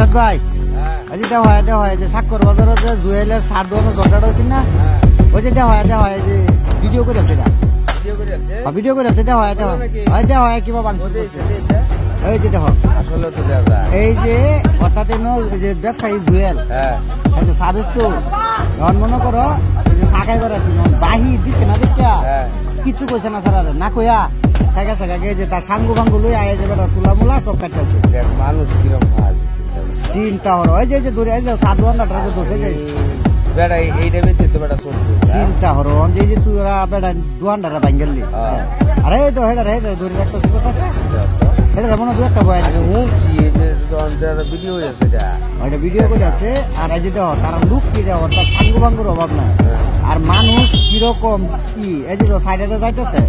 রিয়াদ ভাই আজ দেওয়া হয় যে সাক্ষর বাজারে যে জুয়েলের সার দোকানে ঝগড়াটা হয়েছিল না ওই যে দেওয়া হয় যে ভিডিও করে আছে ভিডিও করে আছে দেওয়া হয় কিবা বাংশ এই যে দেখো আসলে তো এই যে অর্থাৎ যে ব্যবসায়ী জুয়েল সাবেস তো মনে করো যে সাকাই বেড়াচ্ছি বাহি দিচ্ছে না দেখা কিছু কইছে না স্যার না কইয়া ঠিক আছে যে তার সাঙ্গু ভাঙ্গু লই আয় যে বেটা চুলা মুলা সব কাটছে মানুষ কিরকম চিন্তা হলো ওই যে দূরে সাধু আন্ডাটা দোষে যাই বেড়া এইটা বেঁচে তো বেড়া চলছে চিন্তা হলো যে তুই বেড়া দুয়ান্ডারা ভাঙ্গেলি আরে তো হেডা রে দূরে একটা কি কথা আছে এটা মনে দু একটা বয় আছে শুনছি যে ভিডিও হয়েছে এটা ওইটা ভিডিও করে আছে আর এই যে দেখো তারা লুক কি দেওয়া তার সাঙ্গু ভাঙ্গুর অভাব নাই আর মানুষ কিরকম কি এই যে সাইডে যাইতেছে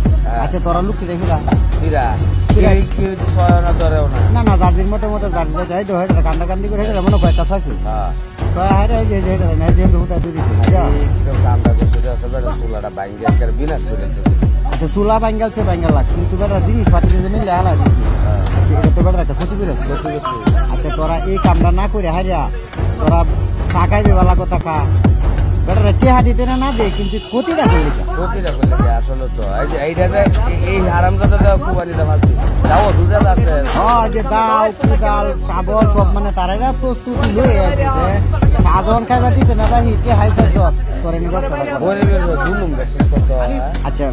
আচ্ছা তোরা লুক কি দেখিলা না না জার্জির মতো মতো জার্জি যাই তো হেডা কান্দা কান্দি করে হেডা মনে কয়েকটা ছয়ছে চুলা বাঙ্গালছে বাঙ্গাল লাগ কিন্তু জিনিস পাতি মিলে হালা দিছি তো বেটার একটা ক্ষতি করে আচ্ছা তোরা এই কামটা না করে হারিয়া তোরা চা খাইবে বেলা কথা খা বেটার টেহা দিতে না দে কিন্তু ক্ষতিটা করলে আসলে তো এই হারামজাদা কুরবানিটা ভাবছি দাও দুধ আছে যে দাও কুদাল শাবল সব মানে তারা প্রস্তুতি লয়ে আছে সাধন খাইবার দিতে না ভাই কে হাইছে সব করে নিবা আচ্ছা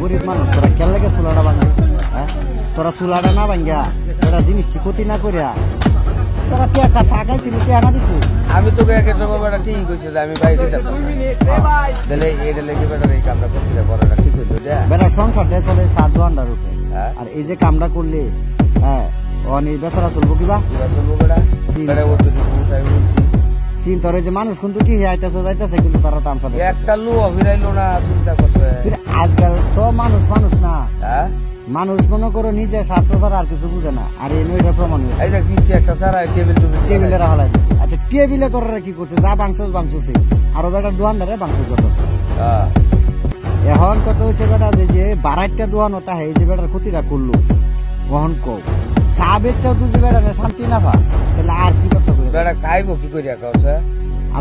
গরিব মানুষ তোরা খেল লাগে চুলাটা ভাঙবে হ্যাঁ তোরা চুলাটা না ভাঙ্গা তোরা জিনিসটি ক্ষতি না করিয়া তোরা কে একটা চা খাইছিলি কে আনা দিতে আমি তোকে বেটা ঠিক হয়েছে যে আমি বাইরে দিতাম তাহলে এটা লেগে বেটার এই কামটা করতে করাটা ঠিক হইলো বেটা সংসারটা চলে 7 ঘন্টার উপরে আর এই যে কামটা করলে হ্যাঁ অনি বেচারা চলবো কিবা চলবো বেটা চিন তোর যে মানুষ কিন্তু কি আইতেছে যাইতেছে কিন্তু তারা তামসা একটা লো অভিরাইলো না চিন্তা করছে আজকাল তো মানুষ না মানুষ মনে করো নিজে স্বার্থ ছাড়া আর কিছু বুঝে না আর এই নইটা প্রমাণ হয়েছে একটা সারা টেবিলে রাখা লাগে আচ্ছা টেবিলে তোরা কি করছে যা বাংসছে আরো বেটার দোকানদারে বাংস করতেছে এখন কত হয়েছে বেটা যে 12টা দোকান ওটা এই যে বেটার ক্ষতিটা করলো কখন কো চা বেচা দুজি বেটা শান্তি না পা তাহলে আর কি করতে বেটা খাইবো কি করিয়া কাছে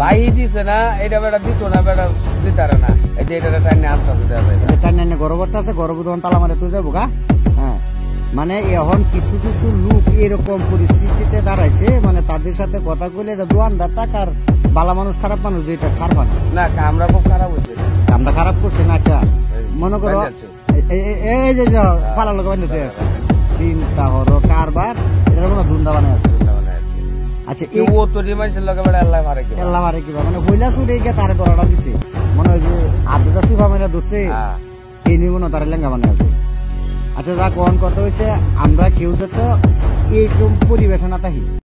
ভাই দিছে না এটা বেটা দিত না বেটা দিতারে না এই যে এটা টাইনে আনতে হবে টাইনে গর্বটা আছে গর্ব দোকান তালা মারে তুই যাবো গা হ্যাঁ মানে এখন কিছু লোক এরকম পরিস্থিতিতে দাঁড়াইছে মানে তাদের সাথে কথা কইলে এটা দোকানদার টাকার বালা মানুষ খারাপ মানুষ যেটা ছাড়বা না কামরা খুব খারাপ হয়েছে কামটা খারাপ করছে না আচ্ছা মনে করো এই যে ফালা লোক বানিয়ে আছে চিন্তা হলো কারবার এটার কোনো ধুন্দা বানায় আছে আচ্ছা এই ও তো ডিমান্ডের লগে বড় আল্লাহ মারে কিবা মানে হইলা সুরে কে তারে দরাটা দিছে মনে হয় যে আদুদা সুফা মেরা দছে এই নিয়ে মনে তারে লেঙ্গা বানায় আছে আচ্ছা যা কোন কথা হইছে আমরা কেউ যত এইরকম পরিবেশনা তাহি